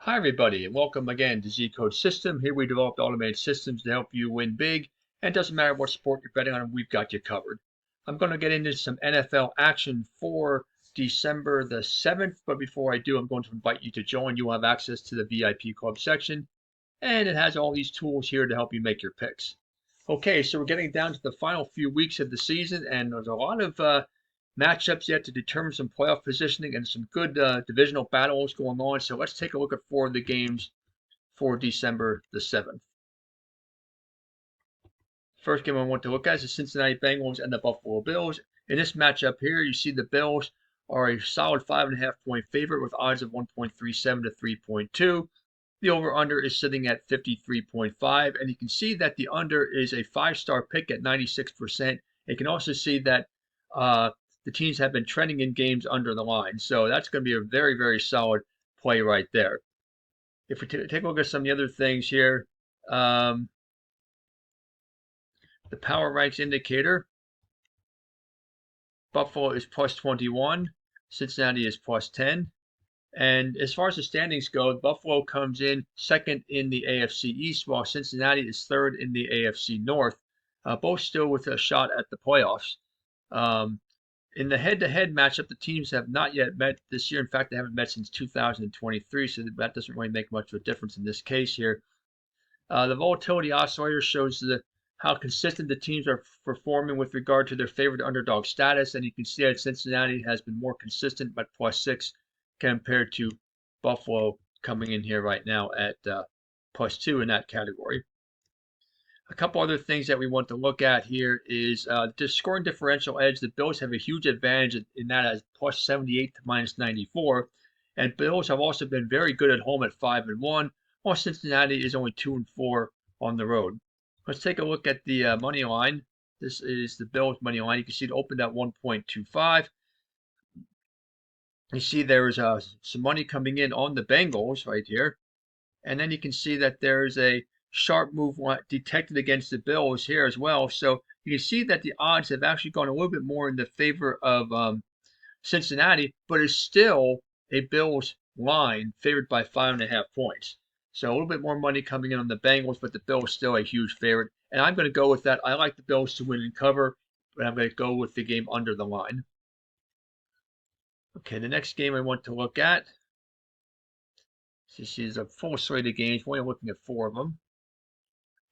Hi, everybody, and welcome again to ZCodeSystem. Here we developed automated systems to help you win big. And it doesn't matter what sport you're betting on, we've got you covered. I'm going to get into some NFL action for December the 7th. But before I do, I'm going to invite you to join. You'll have access to the VIP club section. And it has all these tools here to help you make your picks. Okay, so we're getting down to the final few weeks of the season, and there's a lot of matchups yet to determine some playoff positioning and some good divisional battles going on. So let's take a look at four of the games for December the 7th. First game I want to look at is the Cincinnati Bengals and the Buffalo Bills. In this matchup here, you see the Bills are a solid 5.5 point favorite with odds of 1.37 to 3.2. The over-under is sitting at 53.5, and you can see that the under is a 5-star pick at 96%. You can also see that the teams have been trending in games under the line, so that's going to be a very, very solid play right there. If we take a look at some of the other things here, the power ranks indicator, Buffalo is plus 21, Cincinnati is plus 10. And as far as the standings go, Buffalo comes in second in the AFC East, while Cincinnati is third in the AFC North, both still with a shot at the playoffs. In the head-to-head matchup, the teams have not yet met this year. In fact, they haven't met since 2023, so that doesn't really make much of a difference in this case here. The volatility oscillator shows how consistent the teams are performing with regard to their favorite underdog status, and you can see that Cincinnati has been more consistent at plus 6 compared to Buffalo coming in here right now at plus 2 in that category. A couple other things that we want to look at here is the scoring differential edge. The Bills have a huge advantage in that as plus 78 to minus 94. And Bills have also been very good at home at 5-1, while Cincinnati is only 2-4 on the road. Let's take a look at the money line. This is the Bills money line. You can see it opened at 1.25. You see there's some money coming in on the Bengals right here. And then you can see that there's a sharp move detected against the Bills here as well. So you can see that the odds have actually gone a little bit more in the favor of Cincinnati, but it's still a Bills line favored by 5.5 points. So a little bit more money coming in on the Bengals, but the Bills still a huge favorite. And I'm going to go with that. I like the Bills to win and cover, but I'm going to go with the game under the line. Okay, the next game I want to look at. This is a full slate of games. We're only looking at 4 of them.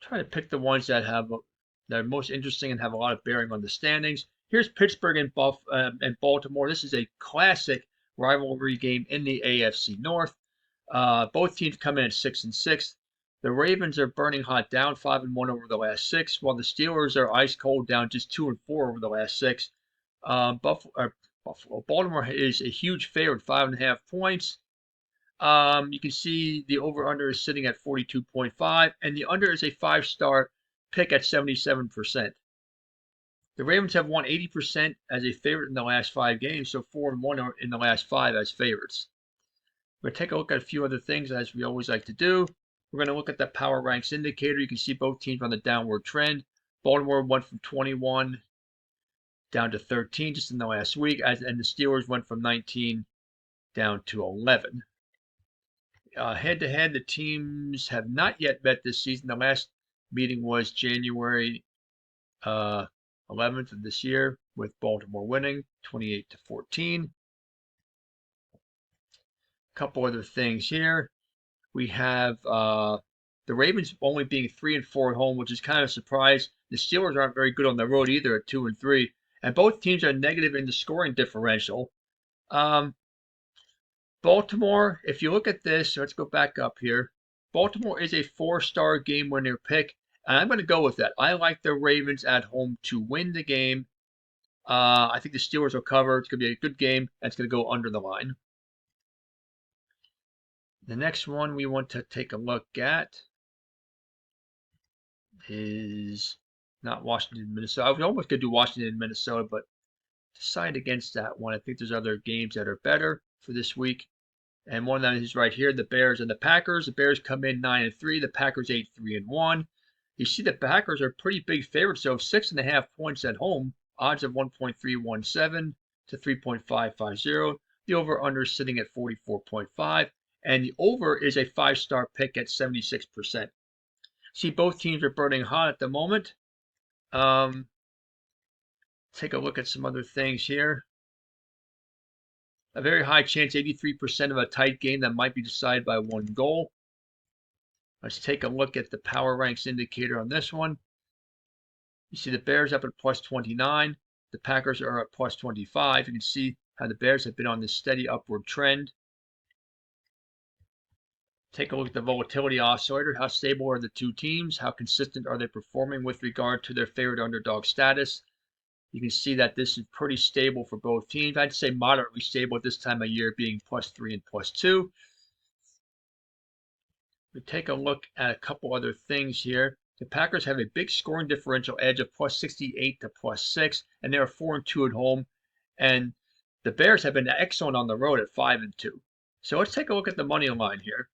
Try to pick the ones that are most interesting and have a lot of bearing on the standings. Here's Pittsburgh and Baltimore. This is a classic rivalry game in the AFC North. Both teams come in at 6-6. The Ravens are burning hot, down 5-1 over the last 6, while the Steelers are ice cold, down just 2-4 over the last 6. Baltimore is a huge favorite, 5.5 points. You can see the over-under is sitting at 42.5, and the under is a 5-star pick at 77%. The Ravens have won 80% as a favorite in the last 5 games, so 4-1 in the last 5 as favorites. We're going to take a look at a few other things, as we always like to do. We're going to look at the power ranks indicator. You can see both teams on the downward trend. Baltimore went from 21 down to 13 just in the last week, and the Steelers went from 19 down to 11. Head-to-head, the teams have not yet met this season. The last meeting was January 11th of this year, with Baltimore winning 28-14. A couple other things here. We have the Ravens only being 3-4 at home, which is kind of a surprise. The Steelers aren't very good on the road either at 2-3, and both teams are negative in the scoring differential. Baltimore, if you look at this, let's go back up here. Baltimore is a 4-star game winner pick, and I'm going to go with that. I like the Ravens at home to win the game. I think the Steelers will cover. It's going to be a good game, and it's going to go under the line. The next one we want to take a look at is not Washington, Minnesota. I was almost going to do Washington and Minnesota, but decided against that one. I think there's other games that are better for this week. And one of them is right here, the Bears and the Packers. The Bears come in 9-3, the Packers 8-3-1. You see the Packers are pretty big favorites, so 6.5 points at home, odds of 1.317 to 3.550. The over-under is sitting at 44.5, and the over is a 5-star pick at 76%. See, both teams are burning hot at the moment. Take a look at some other things here. A very high chance, 83% of a tight game that might be decided by 1 goal. Let's take a look at the power ranks indicator on this one. You see the Bears up at plus 29. The Packers are at plus 25. You can see how the Bears have been on this steady upward trend. Take a look at the volatility oscillator. How stable are the two teams? How consistent are they performing with regard to their favorite underdog status? You can see that this is pretty stable for both teams. I'd say moderately stable at this time of year, being +3 and +2. We take a look at a couple other things here. The Packers have a big scoring differential edge of +68 to +6, and they're 4-2 at home. And the Bears have been excellent on the road at 5-2. So let's take a look at the money line here.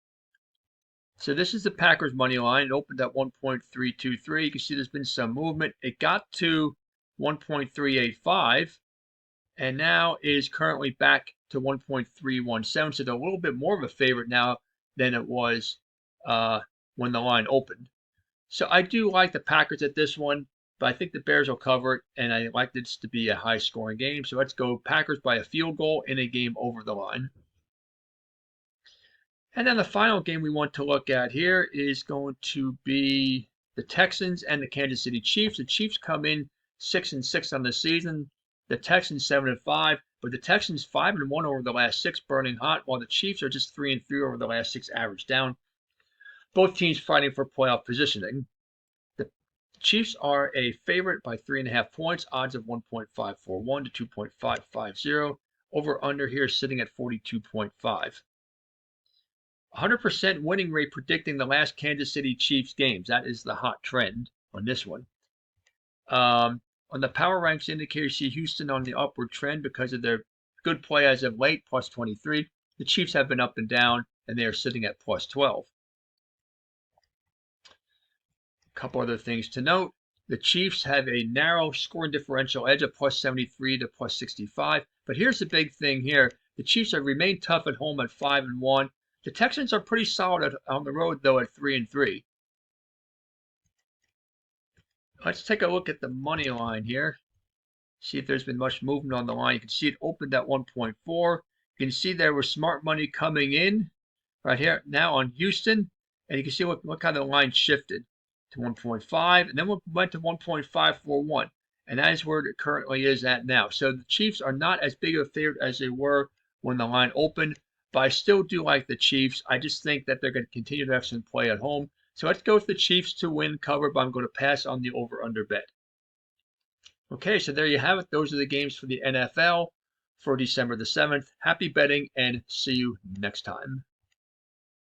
So this is the Packers money line. It opened at 1.323. You can see there's been some movement. It got to 1.385, and now is currently back to 1.317. So they're a little bit more of a favorite now than it was when the line opened. So I do like the Packers at this one, but I think the Bears will cover it, and I like this to be a high-scoring game. So let's go Packers by a field goal in a game over the line. And then the final game we want to look at here is going to be the Texans and the Kansas City Chiefs. The Chiefs come in 6-6 on the season. The Texans 7-5, but the Texans 5-1 over the last 6, burning hot, while the Chiefs are just 3-3 over the last 6, average down. Both teams fighting for playoff positioning. The Chiefs are a favorite by 3.5 points, odds of 1.541 to 2.550. Over under here sitting at 42.5. 100% winning rate predicting the last Kansas City Chiefs games. That is the hot trend on this one. On the power ranks indicator, you see Houston on the upward trend because of their good play as of late, +23. The Chiefs have been up and down, and they are sitting at +12. A couple other things to note. The Chiefs have a narrow scoring differential edge of +73 to +65. But here's the big thing here. The Chiefs have remained tough at home at 5-1. The Texans are pretty solid on the road, though, at 3-3. Let's take a look at the money line here. See if there's been much movement on the line. You can see it opened at 1.4. You can see there was smart money coming in right here now on Houston. And you can see what kind of line shifted to 1.5. And then we went to 1.541. And that is where it currently is at now. So the Chiefs are not as big of a favorite as they were when the line opened. But I still do like the Chiefs. I just think that they're going to continue to have some play at home. So let's go with the Chiefs to win cover, but I'm going to pass on the over-under bet. Okay, so there you have it. Those are the games for the NFL for December the 7th. Happy betting, and see you next time.